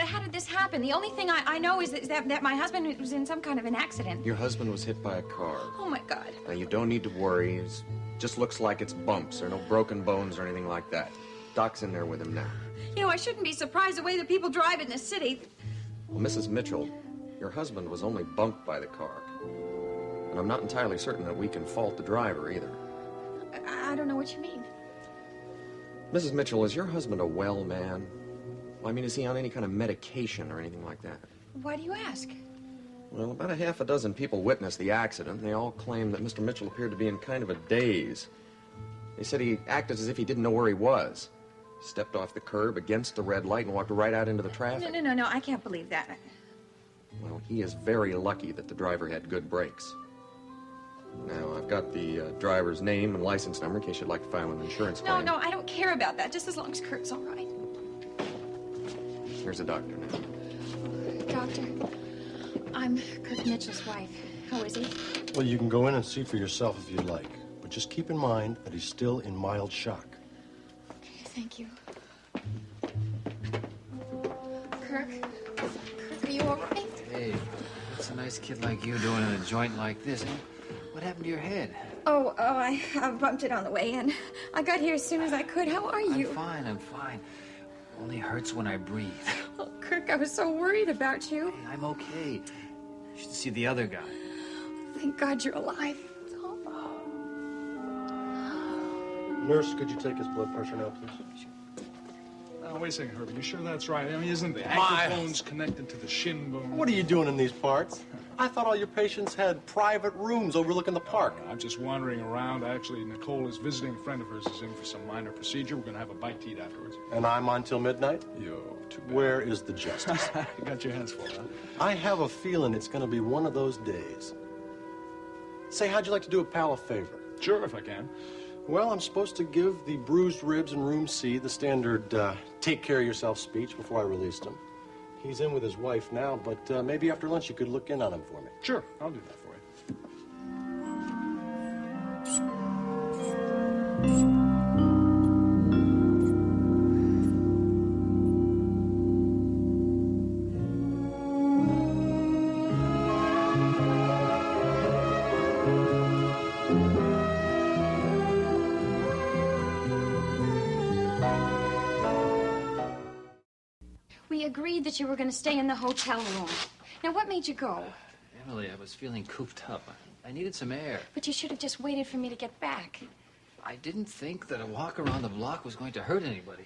how did this happen? The only thing I know is that my husband was in some kind of an accident. Your husband was hit by a car. Oh, my God. Now, you don't need to worry. It just looks like it's bumps. There are no broken bones or anything like that. Doc's in there with him now. You know, I shouldn't be surprised the way that people drive in this city. Well, Mrs. Mitchell, your husband was only bumped by the car. And I'm not entirely certain that we can fault the driver either. I don't know what you mean. Mrs. Mitchell, is your husband a well man? I mean, is he on any kind of medication or anything like that? Why do you ask? Well, about a half a dozen people witnessed the accident. They all claimed that Mr. Mitchell appeared to be in kind of a daze. They said he acted as if he didn't know where he was. Stepped off the curb against the red light and walked right out into the traffic. No, I can't believe that. Well, he is very lucky that the driver had good brakes. Now, I've got the driver's name and license number in case you'd like to file an insurance claim. No, I don't care about that, just as long as Kurt's all right. Here's a doctor now. Doctor, I'm Kurt Mitchell's wife. How is he? Well, you can go in and see for yourself if you'd like. But just keep in mind that he's still in mild shock. Thank you. Kirk, are you all right? Hey, what's a nice kid like you doing in a joint like this? Huh? What happened to your head? Oh, I bumped it on the way in. I got here as soon as I could. How are you? I'm fine. Only hurts when I breathe. Oh, Kirk, I was so worried about you. Hey, I'm okay. You should see the other guy. Thank God you're alive. Nurse, could you take his blood pressure now, please? Wait a second, Herbie. You sure that's right? I mean, isn't the ankle bones connected to the shin bone? What are you doing in these parts? I thought all your patients had private rooms overlooking the park. I'm just wandering around. Actually, Nicole is visiting. A friend of hers is in for some minor procedure. We're going to have a bite to eat afterwards. And I'm on till midnight? Yo, too bad. Where is the justice? You got your hands full, huh? I have a feeling it's going to be one of those days. Say, how'd you like to do a pal a favor? Sure, if I can. Well, I'm supposed to give the bruised ribs in room C the standard take care of yourself speech before I released him. He's in with his wife now, but maybe after lunch you could look in on him for me. Sure, I'll do that for you. We agreed that you were going to stay in the hotel room. Now, what made you go? Emily, I was feeling cooped up. I needed some air. But you should have just waited for me to get back. I didn't think that a walk around the block was going to hurt anybody.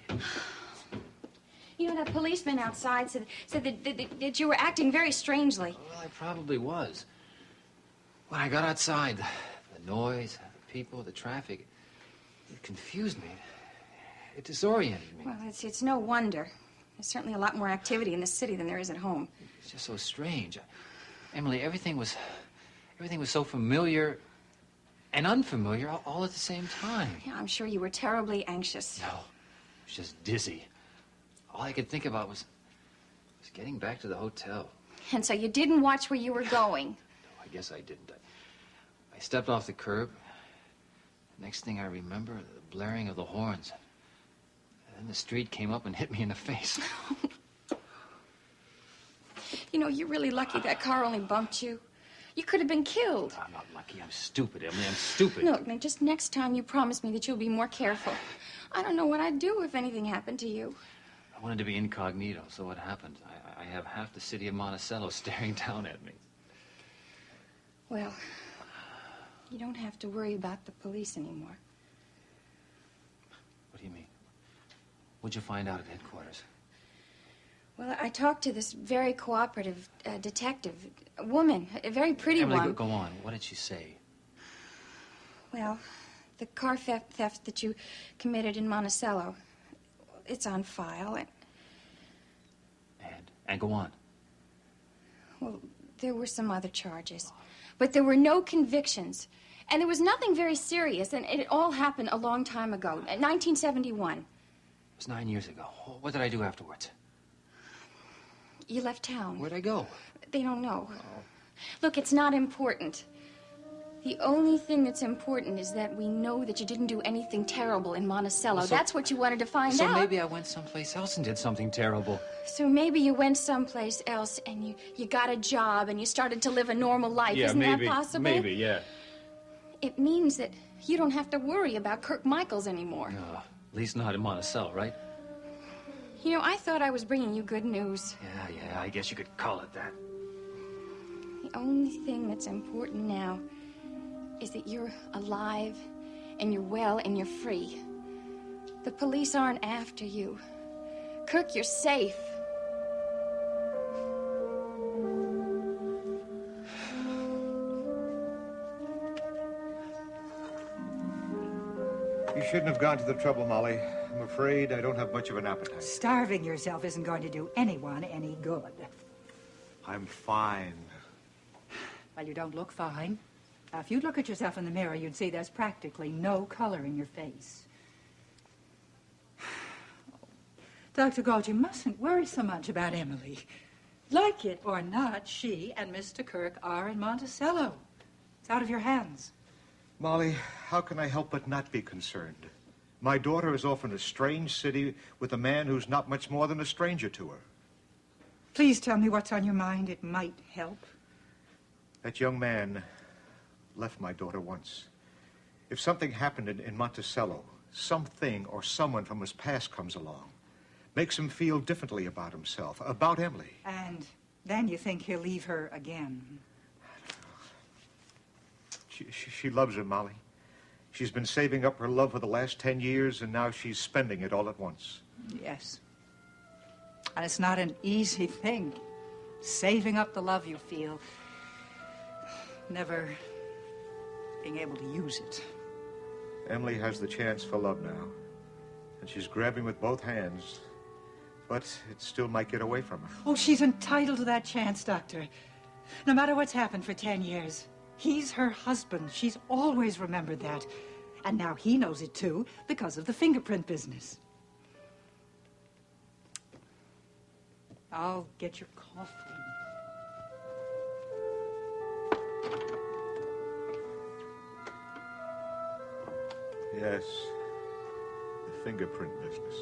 You know, that policeman outside said that you were acting very strangely. Well, I probably was. When I got outside, the noise, the people, the traffic, it confused me. It disoriented me. Well, it's no wonder. There's certainly a lot more activity in the city than there is at home. It's just so strange. Emily, everything was so familiar and unfamiliar all at the same time. Yeah, I'm sure you were terribly anxious. No, I was just dizzy. All I could think about was getting back to the hotel. And so you didn't watch where you were going? No, I guess I didn't. I stepped off the curb. Next thing I remember, the blaring of the horns. And then the street came up and hit me in the face. You know, you're really lucky that car only bumped you. You could have been killed. I'm not lucky. I'm stupid, Emily. I'm stupid. Look, now, just next time you promise me that you'll be more careful. I don't know what I'd do if anything happened to you. I wanted to be incognito, so what happened? I have half the city of Monticello staring down at me. Well, you don't have to worry about the police anymore. What do you mean? What'd you find out at headquarters? Well, I talked to this very cooperative detective, a woman, a very pretty Emily, one. go on. What did she say? Well, the car theft that you committed in Monticello, it's on file. And go on. Well, there were some other charges, but there were no convictions. And there was nothing very serious, and it all happened a long time ago, 1971. It was 9 years ago. What did I do afterwards? You left town. Where'd I go? They don't know. Look, it's not important. The only thing that's important is that we know that you didn't do anything terrible in Monticello. Well, That's what you wanted to find So out. maybe I went someplace else and did something terrible. So maybe you went someplace else and you got a job and you started to live a normal life. Isn't that possible? Maybe, yeah. It means that you don't have to worry about Kirk Michaels anymore. No, at least not in Monticello, right? You know, I thought I was bringing you good news. Yeah, I guess you could call it that. The only thing that's important now is that you're alive and you're well and you're free. The police aren't after you. Kirk, you're safe. You shouldn't have gone to the trouble, Molly. I'm afraid I don't have much of an appetite. Starving yourself isn't going to do anyone any good. I'm fine. Well, you don't look fine. Now, if you look at yourself in the mirror, you'd see there's practically no color in your face. Dr. Galt, you mustn't worry so much about Emily. Like it or not, she and Mr. Kirk are in Monticello. It's out of your hands. Molly, how can I help but not be concerned? My daughter is off in a strange city with a man who's not much more than a stranger to her. Please tell me what's on your mind. It might help. That young man left my daughter once. If something happened in Monticello, something or someone from his past comes along, makes him feel differently about himself, about Emily. And then you think he'll leave her again. She loves him, Molly. She's been saving up her love for the last 10 years, and now she's spending it all at once. Yes. And it's not an easy thing. Saving up the love you feel. Never being able to use it. Emily has the chance for love now, and she's grabbing with both hands, but it still might get away from her. Oh, she's entitled to that chance, Doctor. No matter what's happened for 10 years, he's her husband. She's always remembered that. And now he knows it, too, because of the fingerprint business. I'll get your coffee. Yes, the fingerprint business.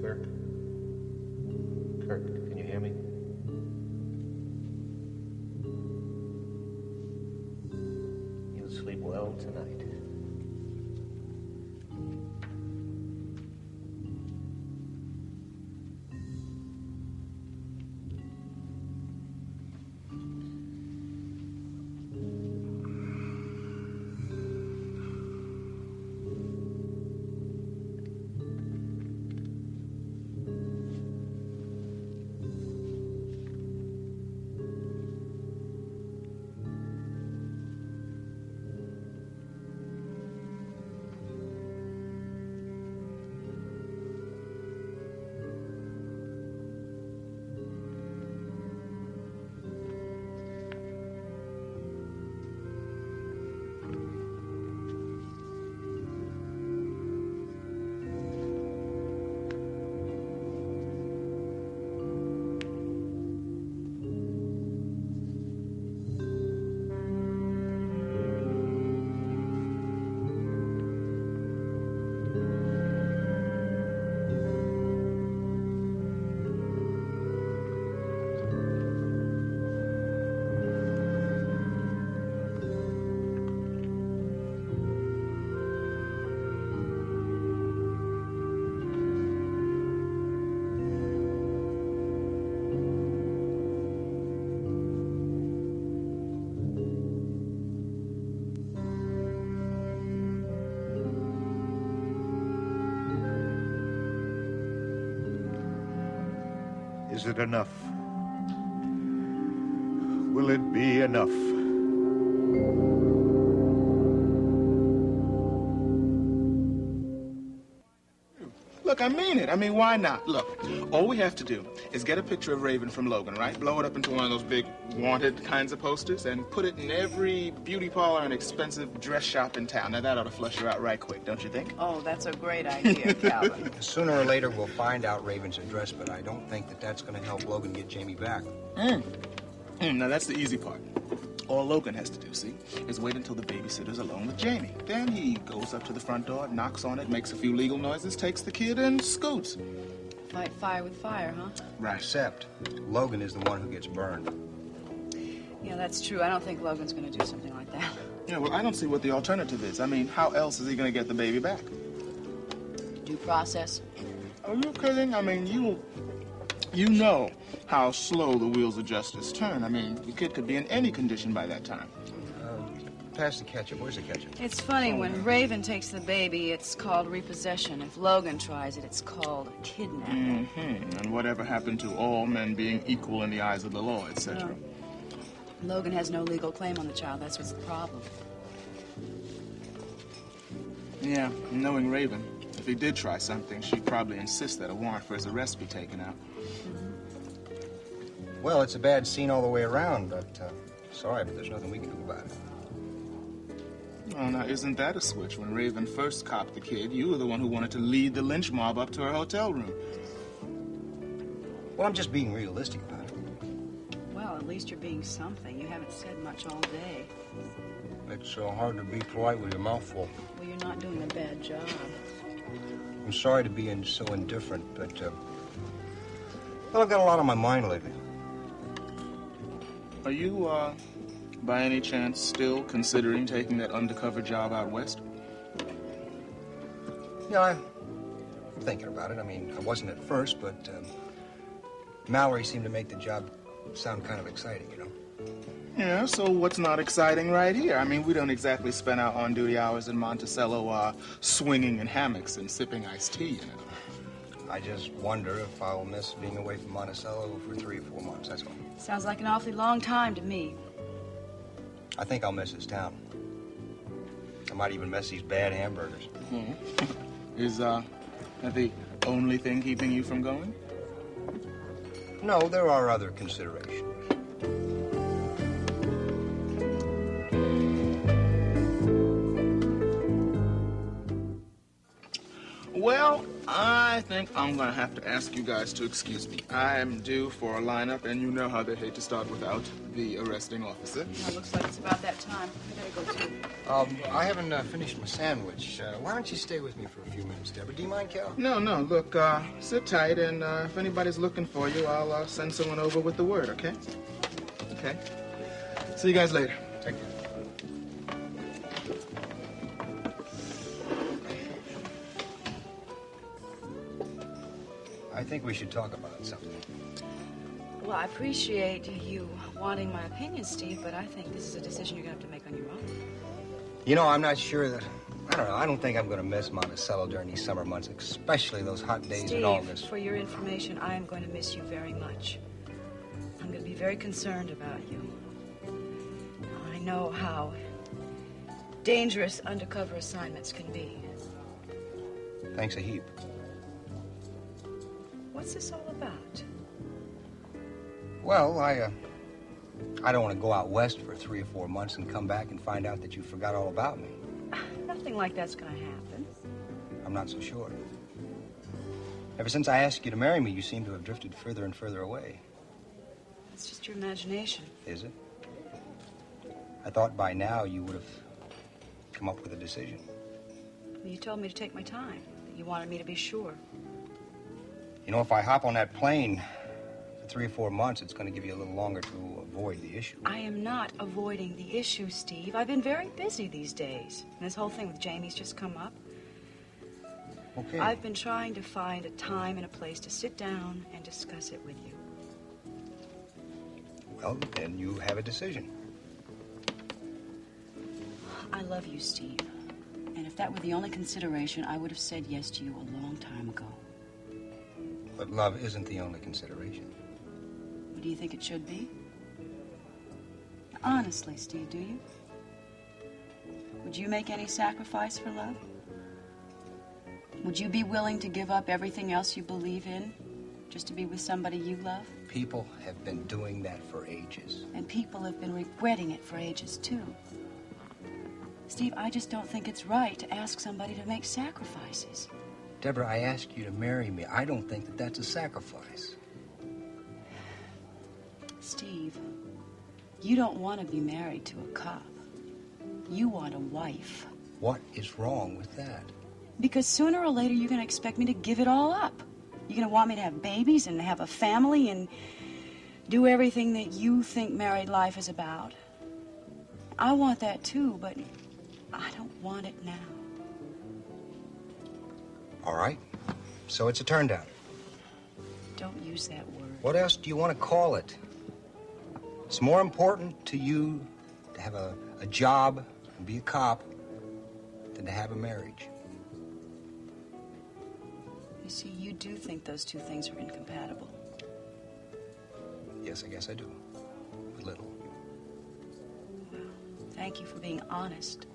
Kirk, can you hear me? You'll sleep well tonight. Is it enough? Will it be enough? Look, I mean it. I mean, why not? Look, all we have to do is get a picture of Raven from Logan, right? Blow it up into one of those big wanted kinds of posters and put it in every beauty parlor and expensive dress shop in town. Now, that ought to flush her out right quick, don't you think? Oh, that's a great idea, Calvin. Sooner or later, we'll find out Raven's address, but I don't think that that's going to help Logan get Jamie back. Now, that's the easy part. All Logan has to do, see, is wait until the babysitter's alone with Jamie. Then he goes up to the front door, knocks on it, makes a few legal noises, takes the kid, and scoots. Fight fire with fire, huh? Right. Except Logan is the one who gets burned. Yeah, that's true. I don't think Logan's going to do something like that. Yeah, well, I don't see what the alternative is. I mean, how else is he going to get the baby back? Due process? Are you kidding? I mean, you know how slow the wheels of justice turn. I mean, the kid could be in any condition by that time. Pass the ketchup. Where's the ketchup? It's funny, when Raven takes the baby, it's called repossession. If Logan tries it, it's called kidnapping. And whatever happened to all men being equal in the eyes of the law, etc.? Logan has no legal claim on the child. That's what's the problem. Yeah, knowing Raven, if he did try something, she'd probably insist that a warrant for his arrest be taken out. Well, it's a bad scene all the way around, but sorry, but there's nothing we can do about it. Well, now, isn't that a switch? When Raven first copped the kid, you were the one who wanted to lead the lynch mob up to her hotel room. Well, I'm just being realistic about it. Well, at least you're being something. You haven't said much all day. It's so hard to be polite with your mouth full. Well, you're not doing a bad job. I'm sorry to be so indifferent, but, well, I've got a lot on my mind lately. Are you, by any chance, still considering taking that undercover job out west? Yeah, I'm thinking about it. I mean, I wasn't at first, but Mallory seemed to make the job sound kind of exciting, you know? Yeah, so what's not exciting right here? I mean, we don't exactly spend our on-duty hours in Monticello swinging in hammocks and sipping iced tea, you know? I just wonder if I'll miss being away from Monticello for 3 or 4 months, that's all. Sounds like an awfully long time to me. I think I'll miss this town. I might even miss these bad hamburgers. Is that the only thing keeping you from going? No, there are other considerations. Well, I think I'm going to have to ask you guys to excuse me. I'm due for a lineup, and you know how they hate to start without the arresting officer. Well, looks like it's about that time. I better go, too. I haven't finished my sandwich. Why don't you stay with me for a few minutes, Deborah? Do you mind, Cal? No. Look, sit tight, and if anybody's looking for you, I'll send someone over with the word, okay? Okay. See you guys later. Take care. I think we should talk about something. Well, I appreciate you wanting my opinion, Steve, but I think this is a decision you're going to have to make on your own. You know, I'm not sure that... I don't know. I don't think I'm going to miss Monticello during these summer months, especially those hot days in August. Steve, for your information, I am going to miss you very much. I'm going to be very concerned about you. I know how dangerous undercover assignments can be. Thanks a heap. What's this all about? Well, I don't want to go out west for 3 or 4 months and come back and find out that you forgot all about me. Nothing like that's going to happen. I'm not so sure. Ever since I asked you to marry me, you seem to have drifted further and further away. It's just your imagination. Is it? I thought by now you would have come up with a decision. Well, you told me to take my time. You wanted me to be sure. You know, if I hop on that plane for 3 or 4 months, it's going to give you a little longer to avoid the issue. I am not avoiding the issue, Steve. I've been very busy these days. And this whole thing with Jamie's just come up. Okay. I've been trying to find a time and a place to sit down and discuss it with you. Well, then you have a decision. I love you, Steve. And if that were the only consideration, I would have said yes to you a long time ago. But love isn't the only consideration. What do you think it should be? Honestly, Steve, do you? Would you make any sacrifice for love? Would you be willing to give up everything else you believe in just to be with somebody you love? People have been doing that for ages. And people have been regretting it for ages, too. Steve, I just don't think it's right to ask somebody to make sacrifices. Deborah, I ask you to marry me. I don't think that that's a sacrifice. Steve, you don't want to be married to a cop. You want a wife. What is wrong with that? Because sooner or later you're going to expect me to give it all up. You're going to want me to have babies and have a family and do everything that you think married life is about. I want that too, but I don't want it now. All right. So it's a turn down. Don't use that word. What else do you want to call it? It's more important to you to have a job and be a cop than to have a marriage. You see, you do think those two things are incompatible. Yes, I guess I do. A little. Well, thank you for being honest.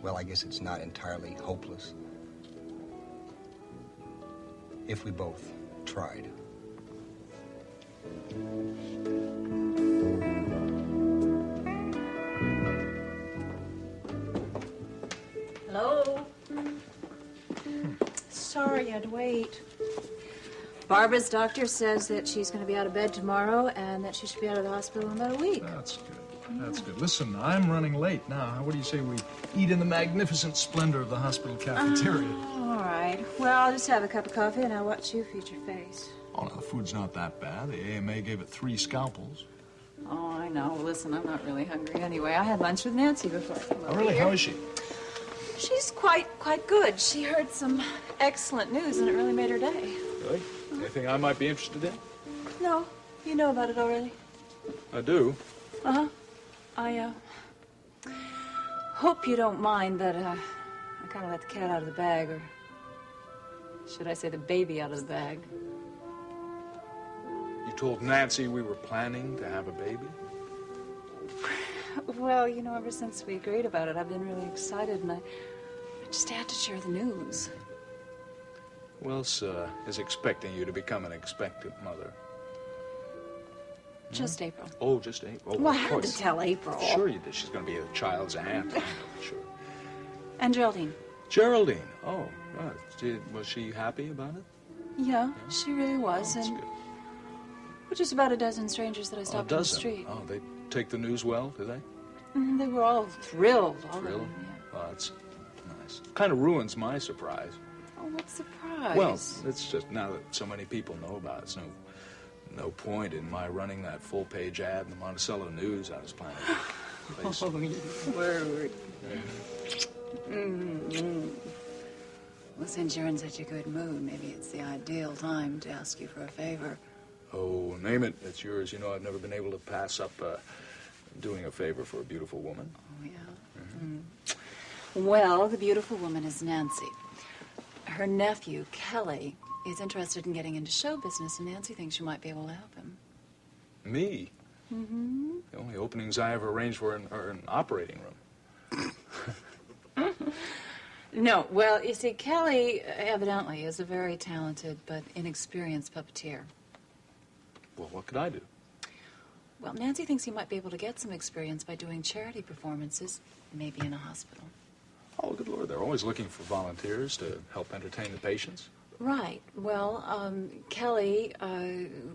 Well, I guess it's not entirely hopeless. If we both tried. Hello? Sorry, I'd wait. Barbara's doctor says that she's going to be out of bed tomorrow and that she should be out of the hospital in about a week. That's good. That's good. Listen, I'm running late now. What do you say we eat in the magnificent splendor of the hospital cafeteria? All right. Well, I'll just have a cup of coffee and I'll watch you feed your face. Oh, no, the food's not that bad. The AMA gave it 3 scalpels. Oh, I know. Listen, I'm not really hungry anyway. I had lunch with Nancy before I came over Oh, really? here. How is she? She's quite good. She heard some excellent news and it really made her day. Really? Anything I might be interested in? No, you know about it already. I do. Uh-huh. I hope you don't mind that I kind of let the cat out of the bag, or should I say the baby out of the bag. You told Nancy we were planning to have a baby? Well, you know, ever since we agreed about it, I've been really excited, and I just had to share the news. Who else is expecting you to become an expectant mother? Just April. Oh, just April. Oh, Well, I of had course. to tell April. Sure you did. She's going to be a child's aunt. I know, sure. And Geraldine. Geraldine. Oh, right. Was she happy about it? Yeah, she really was, That's and good. with just about a dozen strangers that I stopped on the dozen? street. Oh, they take the news well, do they? They were all thrilled. All of Thrilled? them, yeah. Well, that's nice. Kind of ruins my surprise. Oh, what surprise. Well, it's just now that so many people know about it, it's no point in my running that full-page ad in the Monticello News I was planning to place. Oh, your word. Well, since you're in such a good mood, maybe it's the ideal time to ask you for a favor. Oh, name it. It's yours. You know, I've never been able to pass up doing a favor for a beautiful woman. Oh, yeah? Well, the beautiful woman is Nancy. Her nephew, Kelly, is interested in getting into show business, and Nancy thinks you might be able to help him. Me? Mm-hmm. The only openings I ever arranged for are in operating room. No, well, you see, Kelly evidently is a very talented but inexperienced puppeteer. Well, what could I do? Well, Nancy thinks he might be able to get some experience by doing charity performances, maybe in a hospital. Oh, good Lord, they're always looking for volunteers to help entertain the patients. Right. Well, Kelly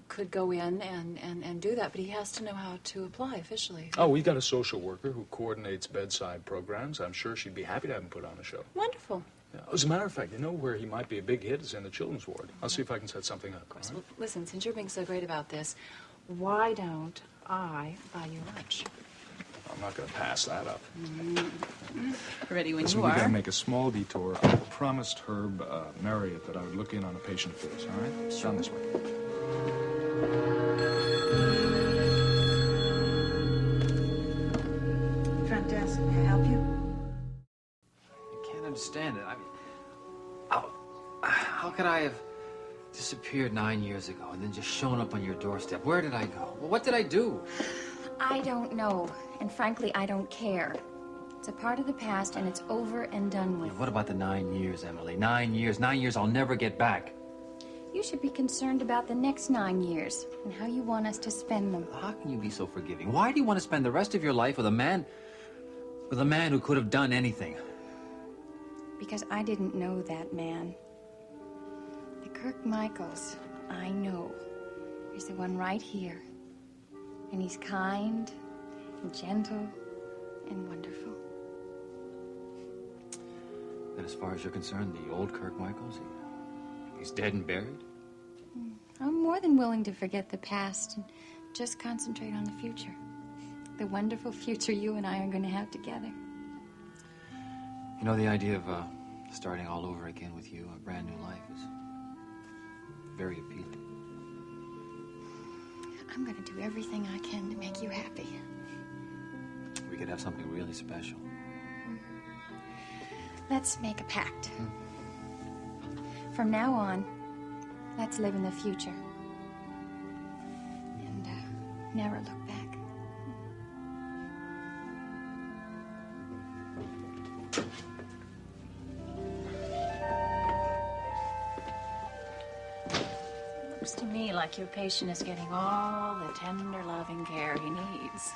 could go in and do that, but he has to know how to apply officially. Oh, we got a social worker who coordinates bedside programs. I'm sure she'd be happy to have him put on a show. Wonderful. Yeah. As a matter of fact, you know where he might be a big hit is in the children's ward. I'll see if I can set something up. Of course. all right? Well, listen, since you're being so great about this, why don't I buy you lunch? I'm not going to pass that up. Ready when Listen, you we are. got to make a small detour. I promised Herb Marriott that I would look in on a patient of his, all right? Sure. Down this way. Front desk, may I help you? I can't understand it. I mean, how could I have disappeared 9 years ago and then just shown up on your doorstep? Where did I go? Well, what did I do? I don't know, and frankly, I don't care. It's a part of the past, and it's over and done with. What about the 9 years, Emily? 9 years. 9 years I'll never get back. You should be concerned about the next 9 years and how you want us to spend them. How can you be so forgiving? Why do you want to spend the rest of your life with a man who could have done anything? Because I didn't know that man. The Kirk Michaels I know is the one right here. And he's kind and gentle and wonderful. Then as far as you're concerned, the old Kirk Michaels, he's dead and buried? I'm more than willing to forget the past and just concentrate on the future. The wonderful future you and I are going to have together. You know, the idea of starting all over again with you, a brand new life, is very appealing. I'm going to do everything I can to make you happy. We could have something really special. Let's make a pact. From now on, let's live in the future. And never look back. Looks to me like your patient is getting all the tender, loving care he needs.